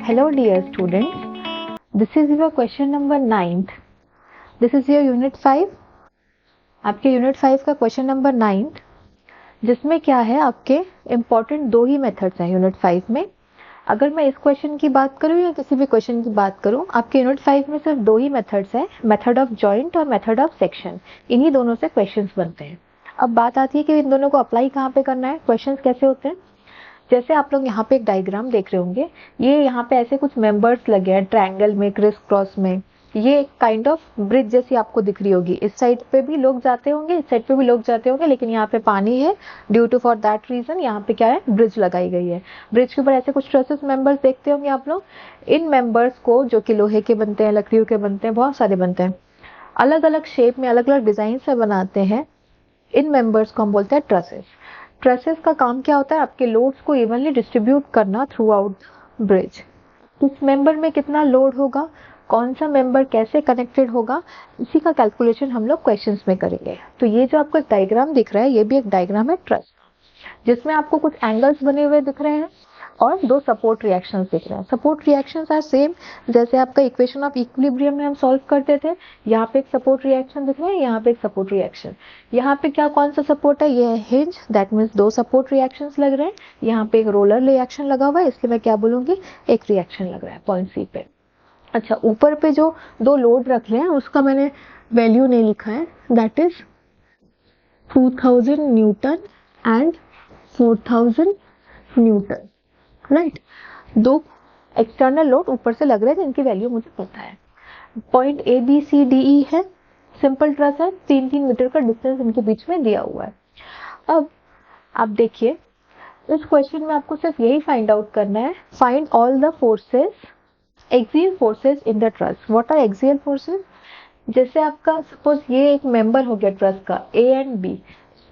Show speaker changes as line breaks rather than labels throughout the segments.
Hello dear students, this is your question number 9th. This is your unit 5. आपके unit 5 का question number 9th, जिसमें क्या है आपके इम्पॉर्टेंट दो ही मेथड्स हैं यूनिट 5 में. अगर मैं इस क्वेश्चन की बात करूं या किसी भी क्वेश्चन की बात करूं, आपके यूनिट 5 में सिर्फ दो ही मेथड्स हैं, मेथड ऑफ जॉइंट और मेथड ऑफ सेक्शन. इन्हीं दोनों से क्वेश्चंस बनते हैं. अब बात आती है कि इन दोनों को अप्लाई कहाँ पे करना है, क्वेश्चंस कैसे होते हैं. जैसे आप लोग यहाँ पे एक डायग्राम देख रहे होंगे, ये यहाँ पे ऐसे कुछ मेंबर्स लगे हैं ट्रायंगल में, क्रिस क्रॉस में. ये काइंड ऑफ ब्रिज जैसी आपको दिख रही होगी. इस साइड पे भी लोग जाते होंगे, इस साइड पे भी लोग जाते होंगे, लेकिन यहाँ पे पानी है. Due to for that reason यहाँ पे क्या है, ब्रिज लगाई गई है. ब्रिज के ऊपर ऐसे कुछ ट्रसेस मेंबर्स देखते होंगे आप लोग. इन मेंबर्स को, जो कि लोहे के बनते हैं, लकड़ियों के बनते हैं, बहुत सारे बनते हैं, अलग अलग शेप में, अलग अलग डिजाइन से बनाते हैं. इन मेंबर्स को हम बोलते हैं ट्रसेस. ट्रसेस का काम क्या होता है, आपके लोड्स को इवनली डिस्ट्रीब्यूट करना थ्रू आउट ब्रिज. किस मेंबर में कितना लोड होगा, कौन सा मेंबर कैसे कनेक्टेड होगा, इसी का कैलकुलेशन हम लोग क्वेश्चंस में करेंगे. तो ये जो आपको एक डायग्राम दिख रहा है, ये भी एक डायग्राम है ट्रस, जिसमें आपको कुछ एंगल्स बने हुए दिख रहे हैं और दो सपोर्ट रिएक्शंस दिख रहे हैं. सपोर्ट रिएक्शंस आर सेम जैसे आपका इक्वेशन ऑफ इक्विलिब्रियम में हम सॉल्व करते थे. यहाँ पे एक सपोर्ट रिएक्शन दिख रहा है, यहाँ पे एक सपोर्ट रिएक्शन. यहाँ पे क्या, कौन सा सपोर्ट है, ये है हिंज. दैट मीन्स दो सपोर्ट रिएक्शंस लग रहे हैं. यहाँ पे एक रोलर रिएक्शन लगा हुआ है, इसलिए मैं क्या बोलूंगी, एक रिएक्शन लग रहा है पॉइंट सी पे. अच्छा, ऊपर पे जो दो लोड रख रहे हैं उसका मैंने वैल्यू नहीं लिखा है. That is 2000 Newton and 4000 Newton. Right, दो एक्सटर्नल लोड ऊपर से लग रहे हैं जिनकी वैल्यू मुझे पता है. Point A B C D E है, सिंपल ट्रस है, 3-3 मीटर का डिस्टेंस इनके बीच में दिया हुआ है. अब आप देखिए, इस क्वेश्चन में आपको सिर्फ यही फाइंड आउट करना है, find all the forces, axial forces in the truss. What are axial forces. जैसे आपका सपोज ये एक मेंबर हो गया ट्रस का ए एंड बी,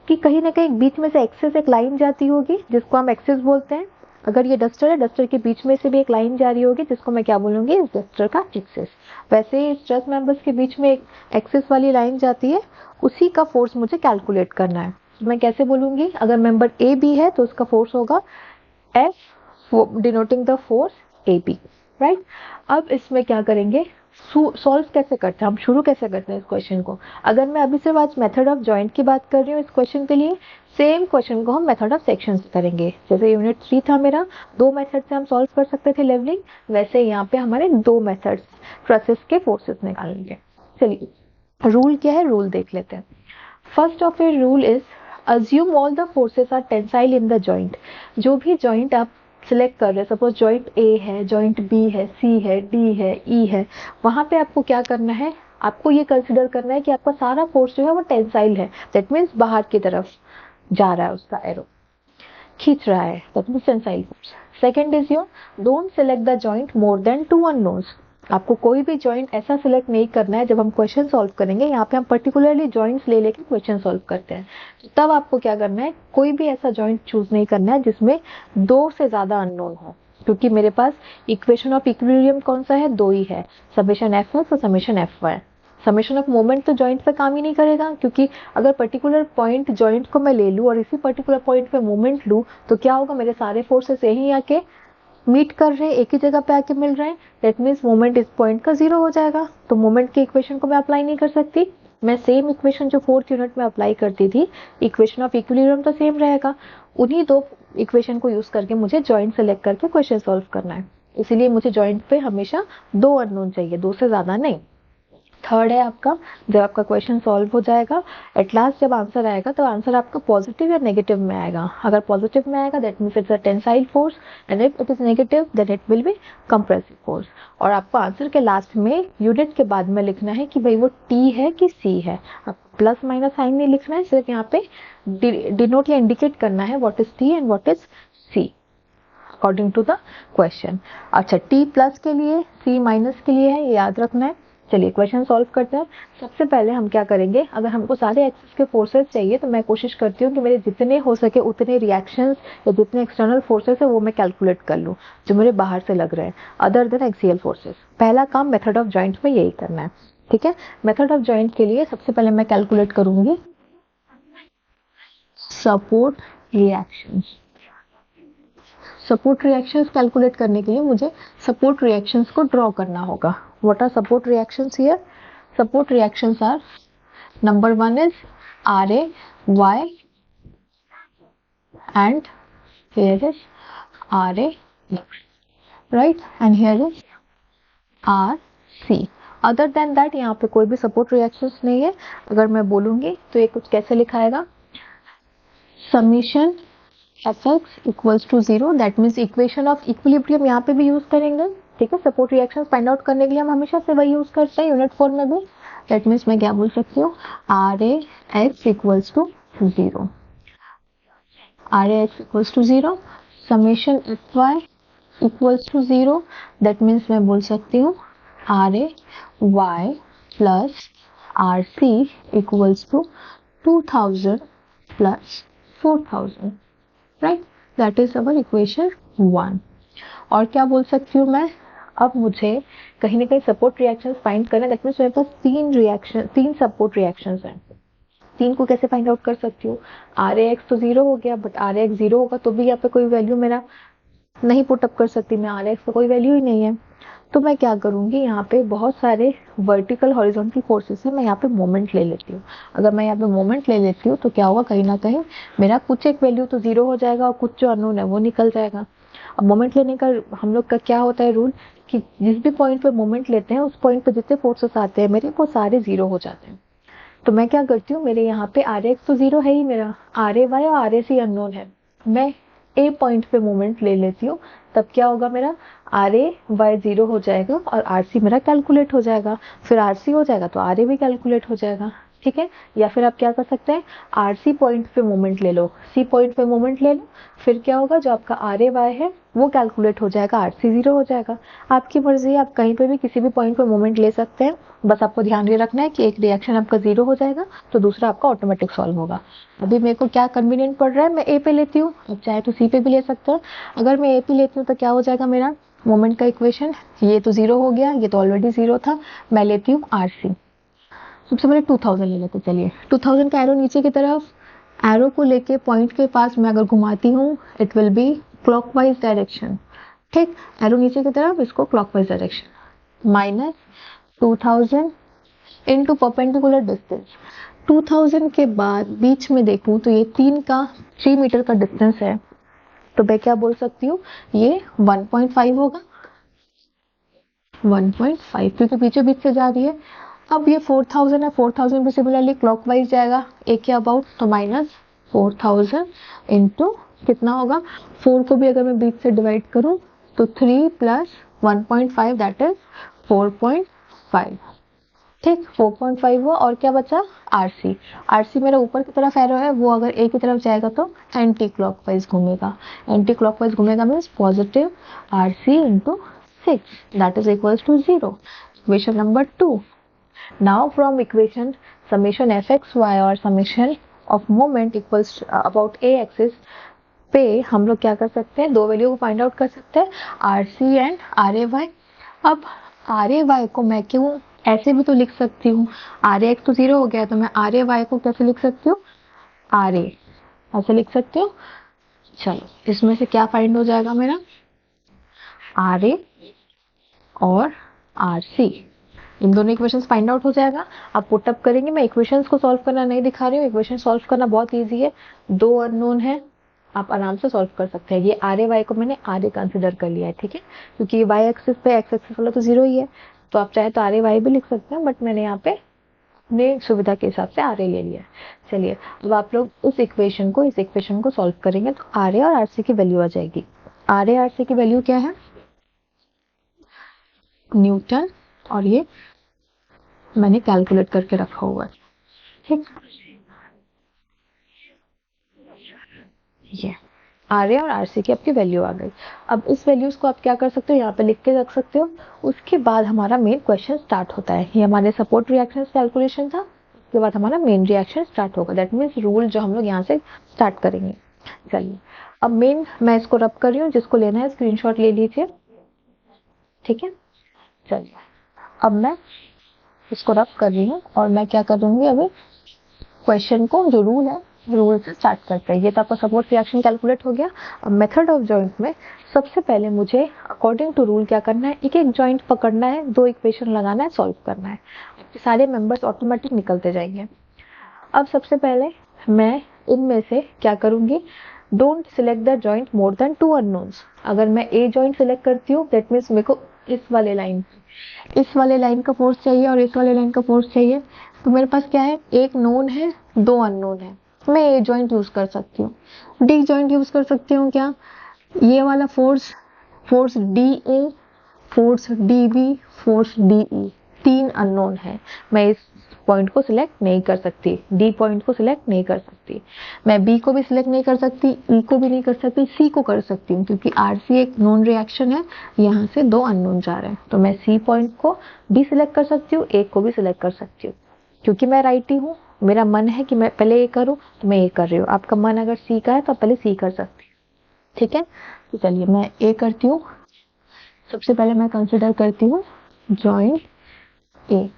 कि कहीं ना कहीं बीच में से एक्सेस एक लाइन जाती होगी जिसको हम एक्सेस बोलते हैं. अगर ये डस्टर है, डस्टर के बीच में से भी एक लाइन जा रही होगी जिसको मैं क्या बोलूंगी, इस डस्टर का एक्सेस. वैसे ही इस ट्रस मेंबर्स के बीच में एक एक्सेस वाली लाइन जाती है, उसी का फोर्स मुझे कैलकुलेट करना है. तो मैं कैसे बोलूंगी, अगर मेंबर ए बी है तो उसका फोर्स होगा F, denoting the force A B. Right, अब इसमें क्या करेंगे, सॉल्व कैसे करते हैं, हम शुरू कैसे करते हैं इस क्वेश्चन को. अगर मैं अभी सिर्फ आज मेथड ऑफ जॉइंट की बात कर रही हूँ इस क्वेश्चन के लिए, सेम क्वेश्चन को हम मेथड ऑफ सेक्शन से करेंगे. जैसे यूनिट 3 था मेरा, दो मेथड से हम सॉल्व कर सकते थे लेवलिंग, वैसे यहाँ पे हमारे दो मेथड्स ट्रसेस के फोर्सेस निकालेंगे. चलिए, रूल क्या है, रूल देख लेते हैं. First of a rule is assume all the forces are tensile in the joint. जो भी जॉइंट आप सिलेक्ट कर रहे हैं, सपोज जॉइंट ए है, जॉइंट बी है, सी है, डी है, ई है, वहां पे आपको क्या करना है, आपको ये कंसिडर करना है कि आपका सारा फोर्स जो है वो टेंसाइल है. दैट मीन्स बाहर की तरफ जा रहा है, उसका एरो खींच रहा है, that means tensile force. Second is your don't select the joint more than 2 unknowns. आपको कोई भी जॉइंट ऐसा सिलेक्ट नहीं करना है. जब हम क्वेश्चन सॉल्व करेंगे, यहाँ पे हम पर्टिकुलरली जॉइंट्स ले लेके क्वेश्चन सॉल्व करते हैं, तब आपको क्या करना है, कोई भी ऐसा जॉइंट चूज नहीं करना है जिसमें दो से ज्यादा अननोन हो. क्योंकि मेरे पास इक्वेशन ऑफ इक्विलिब्रियम कौन सा है, दो ही है, समेशन एफ और summation F Y. Summation of moment तो जॉइंट पे काम ही नहीं करेगा, क्योंकि अगर पर्टिकुलर पॉइंट जॉइंट को मैं ले लूं और इसी पर्टिकुलर पॉइंट पे मोमेंट लूं, तो क्या होगा, मेरे सारे फोर्सेस यहीं आके मीट कर रहे हैं, एक ही जगह पे आके मिल रहे हैं. दैट मीन्स मोमेंट इस पॉइंट का 0 हो जाएगा. तो मोमेंट की इक्वेशन को मैं अप्लाई नहीं कर सकती. मैं सेम इक्वेशन जो 4th यूनिट में अप्लाई करती थी, इक्वेशन ऑफ इक्विलिब्रियम तो सेम रहेगा. उन्हीं दो इक्वेशन को यूज करके मुझे जॉइंट सेलेक्ट करके क्वेश्चन सॉल्व करना है. इसीलिए मुझे जॉइंट पे हमेशा दो अननोन चाहिए, दो से ज्यादा नहीं. थर्ड है आपका, जब आपका क्वेश्चन सॉल्व हो जाएगा, एट लास्ट जब आंसर आएगा तो आंसर आपका पॉजिटिव या नेगेटिव में आएगा. अगर पॉजिटिव में आएगा that means it's a tensile force, and if it is negative then it will be compressive force. और आपको आंसर के लास्ट में यूनिट के बाद में लिखना है कि भाई वो टी है कि सी है. आप प्लस माइनस साइन नहीं लिखना है, सिर्फ यहाँ पे डिनोट या इंडिकेट करना है what is T and what is C according to the question. अच्छा, टी प्लस के लिए, सी माइनस के लिए है, ये याद रखना है. चलिए क्वेश्चन सॉल्व करते हैं. सबसे पहले हम क्या करेंगे, अगर हमको सारे एक्सिस के फोर्सेस चाहिए तो मैं कोशिश करती हूँ कि मेरे जितने हो सके उतने रिएक्शंस या जितने एक्सटर्नल फोर्सेस है वो मैं कैलकुलेट कर लूँ जो मेरे बाहर से लग रहे हैं, अदर देन एक्सियल फोर्सेस. पहला काम मेथड ऑफ जॉइंट में यही करना है. ठीक है, मेथड ऑफ जॉइंट के लिए सबसे पहले मैं कैलकुलेट करूंगी support reactions. Support reactions calculate करने के लिए मुझे सपोर्ट रिएक्शंस को ड्रॉ करना होगा. What are support reactions here? Support reactions are, number 1 is RA Y and here is RA X, right, and here is RC. Other than that यहाँ पे कोई भी सपोर्ट रिएक्शंस नहीं है. अगर मैं बोलूंगी तो ये कुछ कैसे लिखाएगा, summation Fx equals to 0, that means equation of equilibrium यहाँ पे भी यूज करेंगे. ठीक है, सपोर्ट रिएक्शंस फाइंड आउट करने के लिए हम हमेशा से वही यूज करते हैं यूनिट 4 में भी. दैट मीन्स मैं क्या बोल सकती हूँ, RAX equals to 0, RAX equals to 0, summation Fy equals to 0, that means मैं बोल सकती हूँ RAY plus RC equals to 2000 plus 4000, right, that is our equation 1. और क्या बोल सकती हूँ मैं, अब मुझे कहीं ना कहीं सपोर्ट रिएक्शंस फाइंड करना है. दैट मीन्स मेरे पास तीन सपोर्ट रिएक्शंस हैं. 3 को कैसे फाइंड आउट कर सकती हूँ, RAX तो 0 हो गया, बट RAX 0 होगा तो भी यहाँ पे कोई वैल्यू मेरा नहीं पुट अप कर सकती मैं, RAX का कोई वैल्यू ही नहीं है. तो मैं क्या करूंगी, यहाँ पे बहुत सारे वर्टिकल हॉरिजॉन्टल फोर्सेस है, मैं यहाँ पे मोमेंट ले लेती हूँ. अगर मैं यहाँ पे मोमेंट ले लेती हूँ तो क्या होगा, कहीं ना कहीं मेरा कुछ एक वैल्यू तो 0 हो जाएगा और कुछ जो अननोन है वो निकल जाएगा. अब मोमेंट लेने का हम लोग का क्या होता है रूल, कि जिस भी पॉइंट पे मोमेंट लेते हैं उस पॉइंट पे जितने फोर्सेस आते हैं मेरे, वो सारे 0 हो जाते हैं. तो मैं क्या करती हूँ, मेरे यहाँ पे RAX तो 0 है ही, मेरा RAY और RAC अननोन है, मैं A पॉइंट पे मोमेंट ले लेती हूँ. तब क्या होगा, मेरा RAY 0 हो जाएगा और RC मेरा कैलकुलेट हो जाएगा. फिर RC हो जाएगा तो RA भी कैलकुलेट हो जाएगा. ठीक है, या फिर आप क्या कर सकते हैं, RC पॉइंट पे मोमेंट ले लो, C पॉइंट पे मोमेंट ले लो, फिर क्या होगा, जो आपका RAY है वो कैलकुलेट हो जाएगा, RC 0 हो जाएगा. आपकी मर्जी है, आप कहीं पे भी किसी भी पॉइंट पे मोमेंट ले सकते हैं. बस आपको ध्यान ये रखना है कि एक रिएक्शन आपका 0 हो जाएगा तो दूसरा आपका ऑटोमेटिक सॉल्व होगा. अभी मेरे को क्या कन्वीनियंट पड़ रहा है, मैं A पे लेती हूँ, अब चाहे तो C पे भी ले सकते हैं. अगर मैं A पे लेती हूँ तो क्या हो जाएगा, मेरा मोमेंट का इक्वेशन, ये तो 0 हो गया, ये तो ऑलरेडी 0 था, मैं लेती हूँ RC. सबसे पहले 2000 ले लेते, चलिए 2000 का एरो नीचे की तरफ, एरो को लेके पॉइंट के पास मैं अगर घुमाती हूँ it will B clockwise direction. ठीक, एरो नीचे की तरफ, इसको clockwise direction, minus 2000 into perpendicular distance. 2000 के बाद बीच में देखूं तो ये 3 मीटर का डिस्टेंस है, तो मैं क्या बोल सकती हूँ, ये 1.5 होगा, 1.5, क्योंकि पीछे बीच से जा रही है. अब ये 4000 है, 4000 भी सिमिलरली क्लॉकवाइज जाएगा, एक के अबाउट, तो माइनस 4000 इंटू कितना होगा, 4 को भी अगर मैं बीच से डिवाइड करूं तो 3 प्लस 1.5 दैट इज 4.5. ठीक, 4.5 हुआ, और क्या बचा, RC. RC मेरा ऊपर की तरफ एरो है, वो अगर A की तरफ जाएगा तो एंटी क्लॉकवाइज घूमेगा. एंटी क्लॉकवाइज घूमेगा means positive RC into 6, that is equals to 0. Equation number 2. Now from equation summation Fxy और summation of moment equals about A axis पे हम लोग क्या कर सकते हैं, दो वैल्यू को फाइंड आउट कर सकते हैं, RC एंड RAY. अब RAY को मैं क्यों ऐसे भी तो लिख सकती हूँ, RAX तो 0 हो गया, तो मैं RAY को कैसे लिख सकती हूँ, RA ऐसे लिख सकती हूँ. चलो, इसमें से क्या फाइंड हो जाएगा, मेरा RA और RC, इन दोनों इक्वेशंस फाइंड आउट हो जाएगा. आप पुट अप करेंगे, मैं इक्वेशंस को सॉल्व करना नहीं दिखा रही हूँ, इक्वेशन सॉल्व करना बहुत इजी है, 2 अननोन है, आप आराम से सॉल्व कर सकते हैं. ये RAY को मैंने RA कंसिडर कर लिया है, ठीक है, क्योंकि ये y एक्सिस पे x एक्सिस वाला तो 0 ही है, तो आप चाहे तो RAY भी लिख सकते हैं, बट मैंने यहाँ पे अपने सुविधा के हिसाब से RA ले लिया है. चलिए, अब आप लोग इस इक्वेशन को सॉल्व करेंगे तो RA और RC की वैल्यू आ जाएगी. RA RC की वैल्यू क्या है, न्यूटन, और ये मैंने कैलकुलेट करके रखा हुआ है. ठीक, ये RA और RC की आपकी वैल्यू आ गई. अब इस वैल्यूज को आप क्या कर सकते हो, यहाँ पे लिख के रख सकते हो. उसके बाद हमारा मेन क्वेश्चन स्टार्ट होता है. ये हमारे सपोर्ट रिएक्शन कैलकुलेशन था, उसके बाद हमारा मेन रिएक्शन स्टार्ट होगा, दैट मीन्स रूल जो हम लोग यहाँ से स्टार्ट करेंगे. चलिए, अब मेन मैं इसको रब कर रही हूँ, जिसको लेना है स्क्रीनशॉट ले लीजिए. ठीक है, चलिए अब मैं इसको रब कर रही हूँ और मैं क्या करूंगी, अभी क्वेश्चन को जो रूल है रूल से स्टार्ट करते हैं। ये तो आपका सपोर्ट रिएक्शन कैलकुलेट हो गया। अब मेथड ऑफ जॉइंट में सबसे पहले मुझे अकॉर्डिंग टू रूल क्या करना है, एक एक जॉइंट पकड़ना है, दो इक्वेशन लगाना है, सॉल्व करना है, सारे मेंबर्स ऑटोमेटिक निकलते जाएंगे। अब सबसे पहले मैं इनमें से क्या करूंगी, don't select the joint more than 2 unknowns. अगर मैं ए जॉइंट सिलेक्ट करती हूँ दैट मीन्स मेरे को इस वाले लाइन का फोर्स चाहिए और इस वाले लाइन का फोर्स चाहिए। तो मेरे पास क्या है, एक नोन है, दो अननोन है, मैं ए जॉइंट यूज कर सकती हूँ। डी जॉइंट यूज कर सकती हूँ क्या, ये वाला force D A, force D B, force D E, तीन अननोन है, मैं इस पॉइंट को सिलेक्ट नहीं कर सकती, डी पॉइंट को सिलेक्ट नहीं कर सकती, मैं बी को भी सिलेक्ट नहीं कर सकती, ई को भी नहीं कर सकती, सी को कर सकती हूँ क्योंकि आरसी एक नॉन रिएक्शन है, यहाँ से दो अननोन जा रहे हैं, तो मैं सी पॉइंट को भी सिलेक्ट कर सकती हूँ, ए को भी सिलेक्ट कर सकती हूँ। क्योंकि मैं राइटी हूँ, मेरा मन है कि मैं पहले ए करूँ तो मैं ए कर रही हूँ, आपका मन अगर सी का है तो आप पहले सी कर सकती हैं। ठीक है, तो चलिए मैं ए करती हूँ। सबसे पहले मैं कंसिडर करती हूँ जॉइंट ए।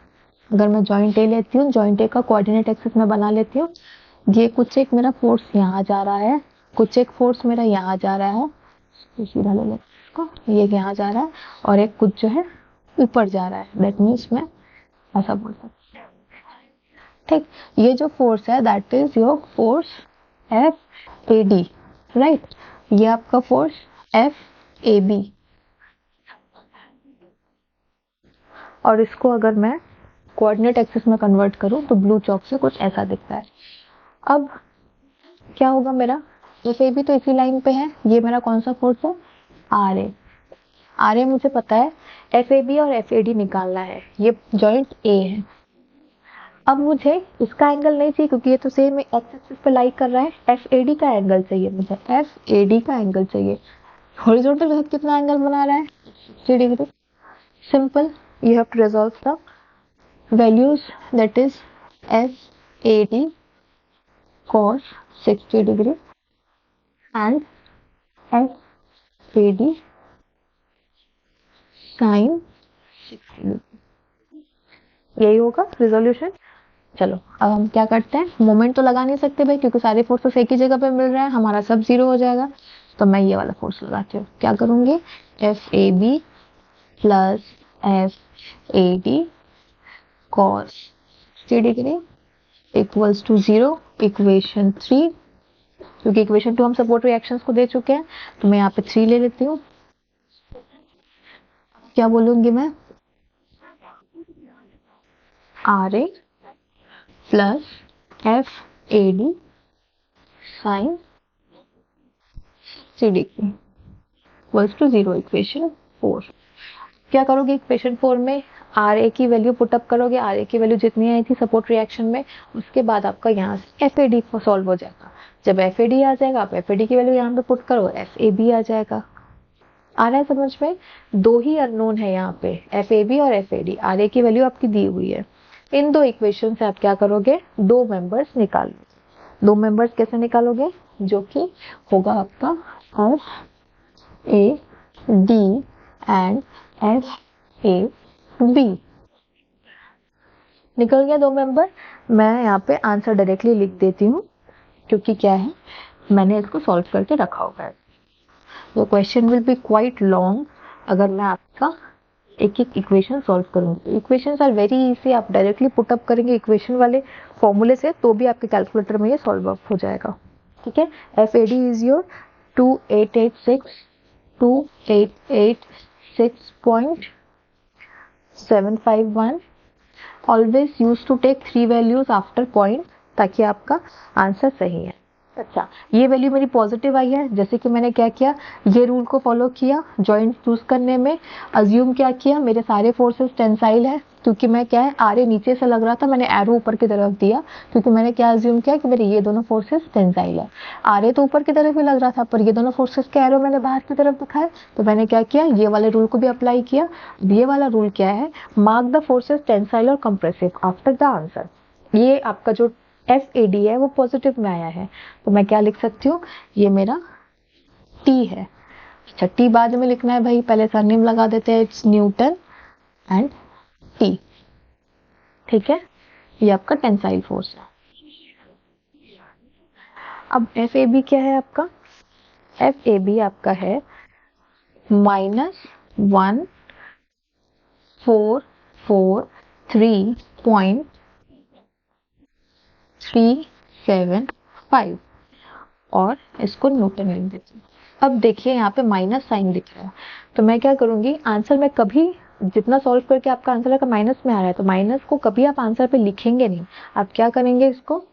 अगर मैं जॉइंट ए लेती हूँ, जॉइंट ए का कोऑर्डिनेट एक्सिस में बना लेती हूँ। ये कुछ एक मेरा फोर्स यहाँ जा रहा है, कुछ एक फोर्स मेरा यहाँ जा रहा है, सीधा ले लेते इसको, ये यहाँ जा रहा है, और एक कुछ जो है ऊपर जा रहा है, दैट मीन्स मैं ऐसा बोल सकती हूँ। ठीक, ये जो फोर्स है that is your force F A D, right. ये आपका फोर्स एफ ए बी, और इसको अगर मैं कोऑर्डिनेट एक्सिस में कन्वर्ट करूं तो ब्लू चॉक से कुछ ऐसा दिखता है। अब क्या होगा मेरा, एफ ए बी तो इसी लाइन पे है, ये मेरा कौन सा फोर्स है, आर ए। आर ए मुझे पता है, एफ ए बी और एफ ए डी निकालना है, ये जॉइंट ए है। अब मुझे इसका एंगल नहीं चाहिए क्योंकि ये तो सेम एक्स एक्सिस पे लाई कर रहा है, एफ ए डी का एंगल चाहिए मुझे, एफ ए डी का एंगल चाहिए। हॉरिजॉन्टल के साथ कितना एंगल बना रहा है, 60 degree. Simple, you have to resolve the values, that is FAD cos 60 degree and FAD sin 60 degree, यही होगा रिजोल्यूशन। चलो अब हम क्या करते हैं, मोमेंट तो लगा नहीं सकते भाई क्योंकि सारे फोर्सेस एक ही जगह पे मिल रहे हैं, हमारा सब जीरो हो जाएगा, तो मैं ये वाला फोर्स लगाती हूँ। क्या करूंगी, F A B plus F A D cos 60 degree equals to 0, equation 3, क्योंकि इक्वेशन 2 हम सपोर्ट रिएक्शंस को दे चुके हैं तो मैं यहाँ पे 3 ले लेती हूँ। क्या बोलूंगी मैं, R A plus F A D sine 60 degree equals to 0, equation 4। क्या करोगे, इक्वेशन 4 में आर ए की वैल्यू पुटअप करोगे, आर ए की वैल्यू जितनी आई थी सपोर्ट रिएक्शन में, उसके बाद आपका यहाँ से एफ ए डी को सॉल्व हो जाएगा। जब एफ ए डी आ जाएगा, आप एफ ए डी की वैल्यू यहाँ पे पुट करो, एफ ए बी आ जाएगा। आ रहा है समझ में, दो ही अननोन है यहाँ पे, एफ ए बी और F A D, are A की वैल्यू आपकी दी हुई है। इन दो इक्वेशन से आप क्या करोगे, दो मेंबर्स निकालोगे। दो मेंबर्स कैसे निकालोगे, जो कि होगा आपका F A D and F A B. निकल गया दो मेंबर। मैं यहाँ पे आंसर डायरेक्टली लिख देती हूँ क्योंकि क्या है, मैंने इसको सॉल्व करके रखा होगा है। तो question will be quite long अगर मैं आपका एक एक इक्वेशन सॉल्व करूँगी। इक्वेशंस आर वेरी इजी, आप डायरेक्टली पुटअप करेंगे इक्वेशन वाले फॉर्मूले से तो भी आपके कैलकुलेटर में ये सॉल्व अप हो जाएगा। ठीक है, F A D is your 2886.751। Always use to take 3 values after point ताकि आपका आंसर सही है। अच्छा, ये वैल्यू मेरी पॉजिटिव आई है, जैसे कि मैंने क्या किया, ये रूल को फॉलो किया जॉइंट चूज करने में। अज्यूम क्या किया, मेरे सारे फोर्सेस टेंसाइल है क्योंकि मैं क्या है, आर ए नीचे से लग रहा था, मैंने एरो ऊपर की तरफ दिया क्योंकि मैंने क्या अज्यूम किया कि मेरे ये दोनों फोर्सेस टेंसाइल है। आर ए तो ऊपर की तरफ ही लग रहा था पर ये दोनों फोर्सेस के एरो मैंने बाहर की तरफ दिखाए, तो मैंने क्या किया, ये वाले रूल को भी अप्लाई किया। ये वाला रूल क्या है, मार्क द फोर्सेस टेंसाइल और कंप्रेसिव आफ्टर द आंसर। ये आपका जो एफ ए डी है वो पॉजिटिव में आया है, तो मैं क्या लिख सकती हूँ, ये मेरा टी है। अच्छा, टी बाद में लिखना है भाई, पहले सरनेम लगा देते हैं, इट्स न्यूटन एंड टी। ठीक है, ये आपका टेंसाइल फोर्स है। अब एफ ए बी क्या है आपका? एफ ए बी आपका है -1443.375 और इसको न्यूटन लिख देती हूँ। अब देखिए यहाँ पे माइनस साइन दिख रहा है, तो मैं क्या करूंगी, आंसर में कभी जितना सॉल्व करके आपका आंसर अगर माइनस में आ रहा है तो माइनस को कभी आप आंसर पे लिखेंगे नहीं। आप क्या करेंगे, इसको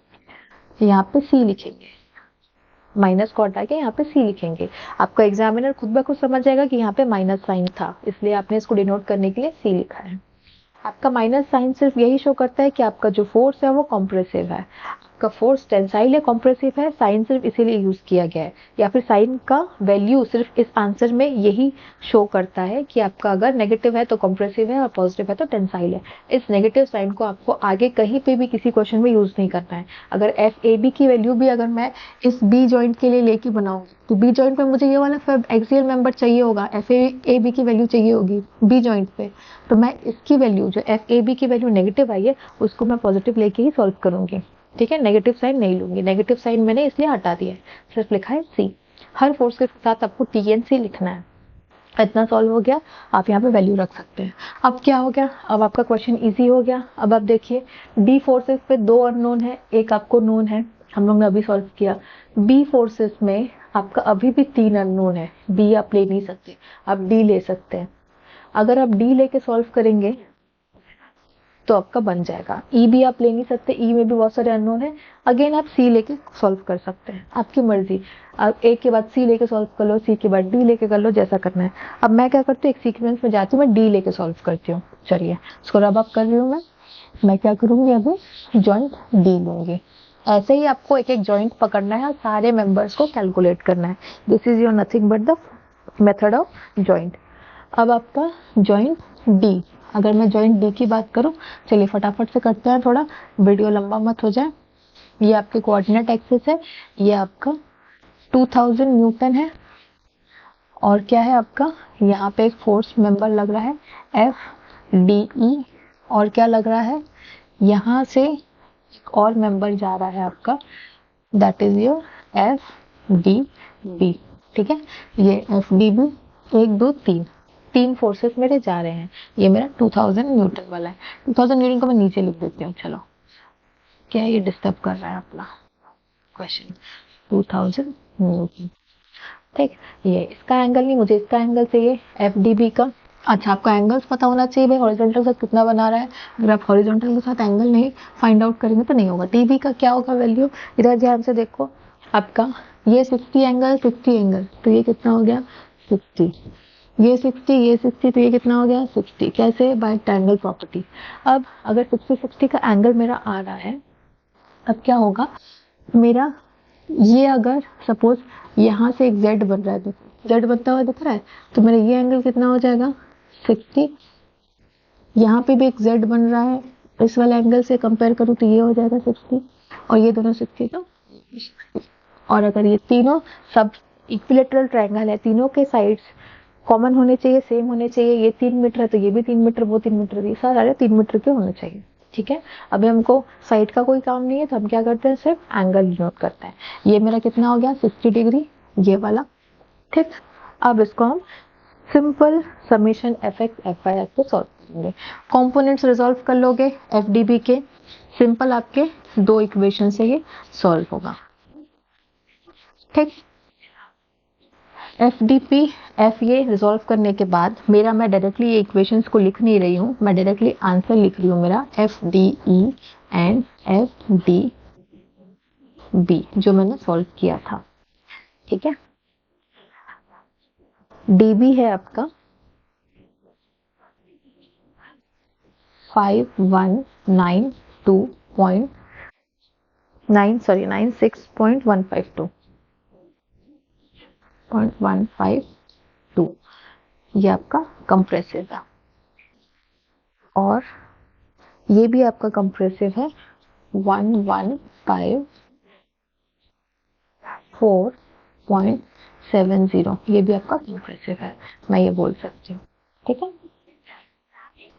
यहाँ पे सी लिखेंगे, माइनस को हटा के यहाँ पे सी लिखेंगे। आपका एग्जामिनर खुद ब खुद समझ जाएगा कि यहाँ पे माइनस साइन था, इसलिए आपने इसको डिनोट करने के लिए सी लिखा है। आपका माइनस साइन सिर्फ यही शो करता है कि आपका जो फोर्स है वो कॉम्प्रेसिव है। आपका फोर्स टेंसाइल या कॉम्प्रेसिव है, साइन सिर्फ इसीलिए यूज किया गया है, या फिर साइन का वैल्यू सिर्फ इस आंसर में यही शो करता है कि आपका अगर नेगेटिव है तो कॉम्प्रेसिव है और पॉजिटिव है तो टेंसाइल है। इस नेगेटिव साइन को आपको आगे कहीं पे भी किसी क्वेश्चन में यूज नहीं करना है। अगर एफ ए बी की वैल्यू भी अगर मैं इस बी जॉइंट के लिए लेके बनाऊंगी तो बी जॉइंट में मुझे ये वाला एक्सियल मेंबर चाहिए होगा, एफ ए बी की वैल्यू चाहिए होगी बी जॉइंट पे, तो मैं इसकी वैल्यू जो एफ ए बी की वैल्यू नेगेटिव आई है उसको मैं पॉजिटिव लेके ही सॉल्व करूंगी। ठीक है, नेगेटिव साइन नहीं लूंगी, नेगेटिव साइन मैंने इसलिए हटा दिया है, सिर्फ लिखा है सी। हर फोर्स के साथ आपको टी एन सी लिखना है। इतना सॉल्व हो गया, आप यहाँ पे वैल्यू रख सकते हैं। अब क्या हो गया, अब आपका क्वेश्चन इजी हो गया। अब आप देखिए डी फोर्सेस पे दो अननोन है, एक आपको नोन है, हम लोग ने अभी सॉल्व किया। बी फोर्सेस में आपका अभी भी तीन अननोन है, बी आप ले नहीं सकते, आप डी ले सकते हैं। अगर आप डी लेके सॉल्व करेंगे तो आपका बन जाएगा। ई भी आप ले नहीं सकते, ई में भी बहुत सारे अननोन है, अगेन आप सी लेके सॉल्व कर सकते हैं, आपकी मर्जी। आप ए के बाद सी लेके सॉल्व कर लो, सी के बाद डी लेके कर लो, जैसा करना है। अब मैं क्या करती हूँ, एक सीक्वेंस में जाती हूँ, मैं डी लेके सॉल्व करती हूँ। चलिए इसको रब अप कर रही हूँ मैं क्या करूंगी, अभी जॉइंट डी लूंगी। ऐसे ही आपको एक एक जॉइंट पकड़ना है और सारे मेंबर्स को कैलकुलेट करना है। This is your nothing but the method of joint. अब आपका जॉइंट डी, अगर मैं जॉइंट डी की बात करूं, चलिए फटाफट से करते हैं, थोड़ा वीडियो लंबा मत हो जाए। ये आपके कोऑर्डिनेट एक्सिस है, ये आपका 2000 न्यूटन है, और क्या है आपका यहाँ पे एक फोर्स मेंबर लग रहा है एफ डी ई, और क्या लग रहा है यहाँ से एक और मेंबर जा रहा है आपका, that is your F D B. ठीक है, ये एफ डी बी, एक दो तीन, तीन फोर्सेस मेरे जा रहे हैं। ये मेरा 2000 न्यूटन वाला है। 2000 न्यूटन को मैं नीचे लिख देती हूँ। चलो, क्या ये डिस्टर्ब कर रहा है अपना क्वेश्चन, 2000 न्यूटन। ठीक, ये इसका एंगल नहीं, मुझे इसका एंगल चाहिए एफ डी बी का। अच्छा, आपको एंगल्स पता होना चाहिए भाई, हॉरिजॉन्टल के साथ कितना बना रहा है। अगर आप हॉरिजॉन्टल के साथ एंगल नहीं फाइंड आउट करेंगे तो नहीं होगा। डी बी का क्या होगा वैल्यू, इधर ध्यान से देखो, आपका ये 60 एंगल 60 एंगल, तो ये कितना हो गया 60, ये 60 ये 60, तो ये कितना हो गया 60। कैसे, बाय ट्रायंगल प्रॉपर्टी। अब अगर 60 का एंगल मेरा आ रहा है, अब क्या होगा मेरा, ये अगर सपोज यहाँ से एक जेड बन रहा है, तो जेड बनता हुआ दिख रहा है, तो मेरा ये एंगल कितना हो जाएगा 60। यहाँ पे भी एक जेड बन रहा है, इस वाले एंगल से कंपेयर करूँ तो ये हो जाएगा 60, और ये दोनों 60, तो और अगर ये तीनों सब इक्विलेटरल ट्रायंगल है, तीनों के साइड्स कॉमन होने चाहिए, सेम होने चाहिए। ये 3 मीटर है तो ये भी 3 मीटर, वो 3 मीटर, ये सारे 3 मीटर के होने चाहिए। ठीक है, अभी हमको साइड का कोई काम नहीं है तो हम क्या करते हैं, सिर्फ एंगल डिनोट करते हैं। ये मेरा कितना हो गया 60 डिग्री, ये वाला। ठीक, अब इसको हम simple summation F X F Y से सॉल्व करेंगे। कंपोनेंट्स रिजॉल्व कर लोगे एफ डी बी के, सिंपल आपके दो इक्वेशन से ये सॉल्व होगा। ठीक, एफ डी पी एफ ये रिजॉल्व करने के बाद मेरा, मैं डायरेक्टली ये इक्वेशंस को लिख नहीं रही हूँ, मैं डायरेक्टली आंसर लिख रही हूँ मेरा F D E and F D B जो मैंने सॉल्व किया था। ठीक है, डी बी है आपका 96.152, ये आपका कंप्रेसिव है, और ये भी आपका कंप्रेसिव है 1154.70, ये भी आपका कंप्रेसिव है, मैं ये बोल सकती हूँ। ठीक है,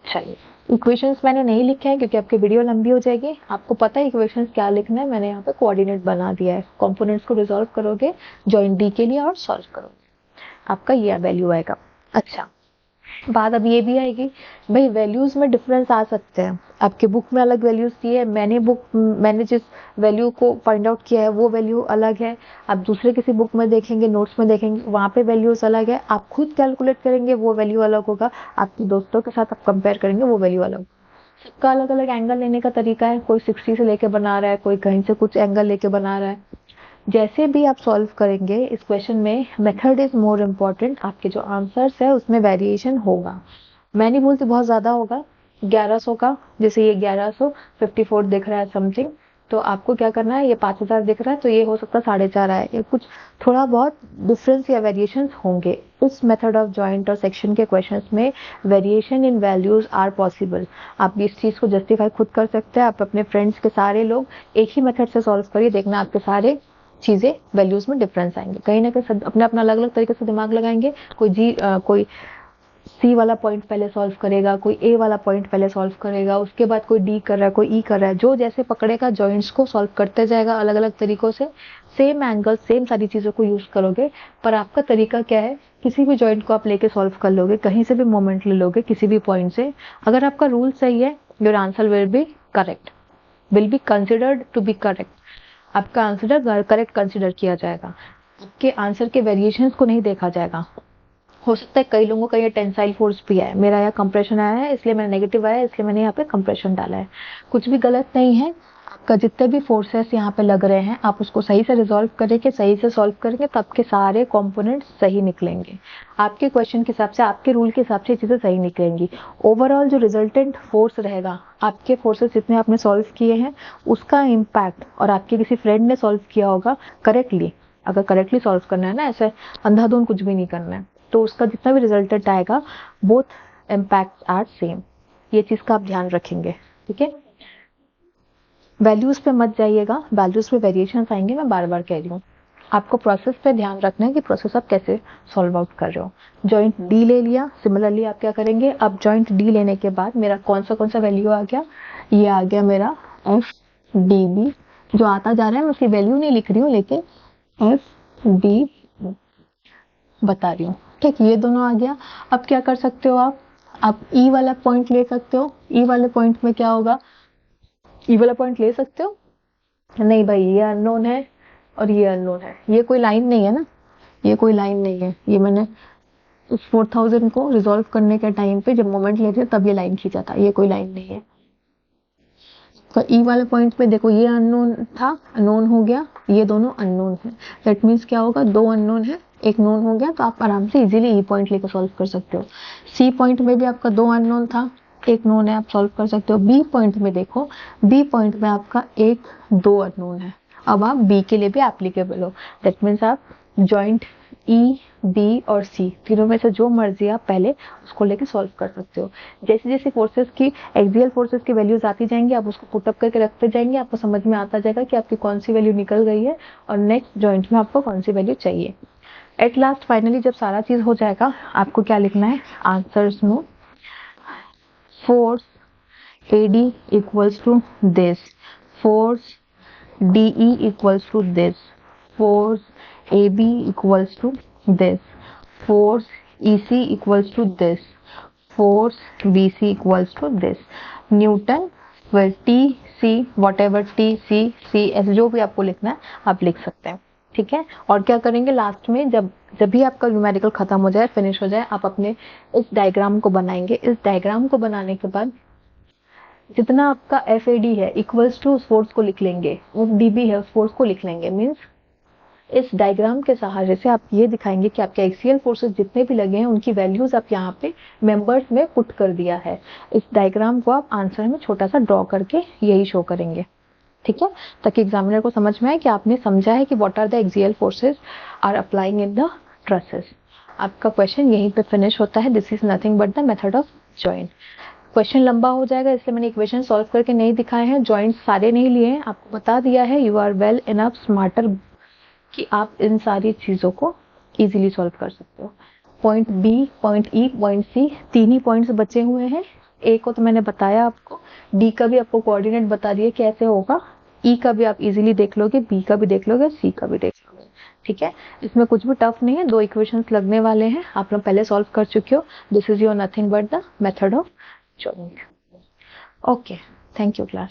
चलिए, इक्वेशंस मैंने नहीं लिखे हैं क्योंकि आपकी वीडियो लंबी हो जाएगी। आपको पता है इक्वेशंस क्या लिखना है, मैंने यहाँ पे कोऑर्डिनेट बना दिया है। कंपोनेंट्स को रिजॉल्व करोगे जॉइंट डी के लिए और सॉल्व करोगे, आपका ये वैल्यू आएगा। अच्छा, बात अब ये भी आएगी भाई वैल्यूज में डिफरेंस आ सकते हैं। आपके बुक में अलग वैल्यूज दी है, मैंने जिस वैल्यू को फाइंड आउट किया है वो वैल्यू अलग है। आप दूसरे किसी बुक में देखेंगे, नोट्स में देखेंगे, वहाँ पे वैल्यूज अलग है। आप खुद कैलकुलेट करेंगे वो वैल्यू अलग होगा, आपके दोस्तों के साथ आप कंपेयर करेंगे वो वैल्यू अलग। सबका अलग अलग एंगल लेने का तरीका है, कोई 60 से लेके बना रहा है, कोई कहीं से कुछ एंगल लेके बना रहा है। जैसे भी आप सॉल्व करेंगे इस क्वेश्चन में, मेथड इज मोर इम्पोर्टेंट। आपके जो आंसर्स है उसमें वेरिएशन होगा, मैं नहीं बोलती बहुत ज्यादा होगा। 1100 का, जैसे ये 1154 दिख रहा है समथिंग, तो आपको क्या करना है, ये 5000 दिख रहा है तो ये हो सकता है 4.5 आए, ये कुछ थोड़ा बहुत डिफरेंस या वेरिएशन होंगे। उस मेथड ऑफ जॉइंट और सेक्शन के क्वेश्चंस में variation in values are possible. आप इस चीज को जस्टिफाई खुद कर सकते हैं। आप अपने फ्रेंड्स के सारे लोग एक ही मेथड से सॉल्व करिए, देखना आपके सारे चीजें वैल्यूज में डिफरेंस आएंगे। कहीं ना कहीं अपना अपना अलग अलग तरीके से दिमाग लगाएंगे। कोई सी वाला पॉइंट पहले सॉल्व करेगा, कोई ए वाला पॉइंट पहले सॉल्व करेगा, उसके बाद कोई डी कर रहा है, कोई ई कर रहा है। जो जैसे पकड़ेगा जॉइंट्स को सॉल्व करते जाएगा अलग अलग तरीकों से। सेम एंगल, सेम सारी चीजों को यूज करोगे, पर आपका तरीका क्या है, किसी भी जॉइंट को आप लेके सॉल्व कर लोगे, कहीं से भी मोमेंट ले लोगे किसी भी पॉइंट से। अगर आपका रूल सही है, your answer will be correct, will be considered to be correct. आपका आंसर करेक्ट कंसिडर किया जाएगा, आपके आंसर के वेरिएशंस को नहीं देखा जाएगा। हो सकता है कई लोगों का ये टेंसाइल फोर्स भी है, मेरा यहाँ कंप्रेशन आया है इसलिए मैंने नेगेटिव आया है इसलिए मैंने यहाँ पे कंप्रेशन डाला है। कुछ भी गलत नहीं है, आपका जितने भी फोर्सेस यहाँ पे लग रहे हैं आप उसको सही से रिजॉल्व करेंगे, सही से सॉल्व करेंगे तो आपके सारे कंपोनेंट्स सही निकलेंगे। आपके क्वेश्चन के हिसाब से, आपके रूल के हिसाब से चीजें सही निकलेंगी। ओवरऑल जो रिजल्टेंट फोर्स रहेगा, आपके फोर्सेस जितने आपने सॉल्व किए हैं उसका इम्पैक्ट, और आपके किसी फ्रेंड ने सॉल्व किया होगा करेक्टली, अगर करेक्टली सॉल्व करना है ना, ऐसे अंधाधुंध कुछ भी नहीं करना है, तो उसका जितना भी रिजल्टेंट आएगा बोथ इम्पैक्ट आर सेम। ये चीज का आप ध्यान रखेंगे, ठीक है। वैल्यूज पे मत जाइएगा, वैल्यूज पे वेरिएशंस आएंगे, मैं बार बार कह रही हूँ। आपको प्रोसेस पे ध्यान रखना है कि प्रोसेस आप कैसे सॉल्व आउट कर रहे हो। जॉइंट डी ले लिया, सिमिलरली आप क्या करेंगे, अब जॉइंट डी लेने के बाद मेरा कौन सा वैल्यू आ गया, ये आ गया मेरा एफ डी बी। जो आता जा रहा है मैं उसकी वैल्यू नहीं लिख रही हूँ, लेकिन एफ डी बता रही हूँ, ठीक। ये दोनों आ गया। अब क्या कर सकते हो आप ई वाला पॉइंट ले सकते हो। ई वाले पॉइंट में क्या होगा, ई वाला पॉइंट ले सकते हो, नहीं भाई ये अननोन है और ये अननोन है, ये कोई लाइन नहीं है ना, ये कोई लाइन नहीं है। ये मैंने उस 4000 को रिजॉल्व करने के टाइम पे जब मोमेंट लेते तब ये लाइन खींचा था, ये कोई लाइन नहीं है। तो ई वाले पॉइंट पे देखो, ये अननोन था, नोन हो गया, ये दोनों अननोन है। दैट मीन्स क्या होगा, दो अननोन है एक नोन हो गया, तो आप आराम से इजीली ई पॉइंट लेकर सॉल्व कर सकते हो। सी पॉइंट में भी आपका दो अननोन था, एक नोन है, आप सॉल्व कर सकते हो। बी पॉइंट में देखो, बी पॉइंट में आपका एक दो अननोन है, अब आप बी के लिए भी एप्लीकेबल हो। दैट मीन्स आप जॉइंट ई, बी और सी तीनों में से जो मर्जी आप पहले उसको लेके सॉल्व कर सकते हो। जैसे जैसे फोर्सेस की, एक्सियल फोर्सेस की वैल्यूज आती जाएंगी, आप उसको पुट अप करके रखते जाएंगे, आपको समझ में आता जाएगा कि आपकी कौन सी वैल्यू निकल गई है और नेक्स्ट जॉइंट में आपको कौन सी वैल्यू चाहिए। एट लास्ट फाइनली जब सारा चीज हो जाएगा, आपको क्या लिखना है, आंसर्स में force AD equals to this, force DE equals to this, force AB equals to this, force EC equals to this, force BC equals to this. Newton फिर T C whatever T C C S जो भी आपको लिखना है आप लिख सकते हैं, ठीक है। और क्या करेंगे लास्ट में, जब भी आपका न्यूमेरिकल खत्म हो जाए, फिनिश हो जाए, आप अपने इस डायग्राम को बनाएंगे। इस डायग्राम को बनाने के बाद जितना आपका FAD है इक्वल्स टू उस फोर्स को लिख लेंगे, FDB है उस फोर्स को लिख लेंगे। मींस इस डायग्राम के सहारे से आप ये दिखाएंगे कि आपके एक्सियल फोर्सेस जितने भी लगे हैं उनकी वैल्यूज आप यहाँ पे मेंबर्स में पुट कर दिया है। इस डायग्राम को आप आंसर में छोटा सा ड्रॉ करके यही शो करेंगे, ठीक है, ताकि एग्जामिनर को समझ में आए कि आपने समझा है कि what are the axial forces are applying in the trusses. आपका क्वेश्चन यहीं पे फिनिश होता है। This is nothing but the method of joint. Question लंबा हो जाएगा इसलिए मैंने इक्वेशन सॉल्व करके नहीं दिखाए हैं, जॉइंट सारे नहीं लिए हैं, आपको बता दिया है। You are well enough smarter कि आप इन सारी चीजों को इजीली सॉल्व कर सकते हो। Point B, point E, point C, तीन ही पॉइंट्स बचे हुए हैं। ए को तो मैंने बताया आपको, डी का भी आपको कोऑर्डिनेट बता दिए कैसे होगा, ई का भी आप इजीली देख लोगे, बी का भी देख लोगे, सी का भी देख लोगे। ठीक है, इसमें कुछ भी टफ नहीं है, 2 इक्वेशंस लगने वाले हैं, आप लोग पहले सॉल्व कर चुके हो। This is your nothing but the method of joining. Okay, thank you class.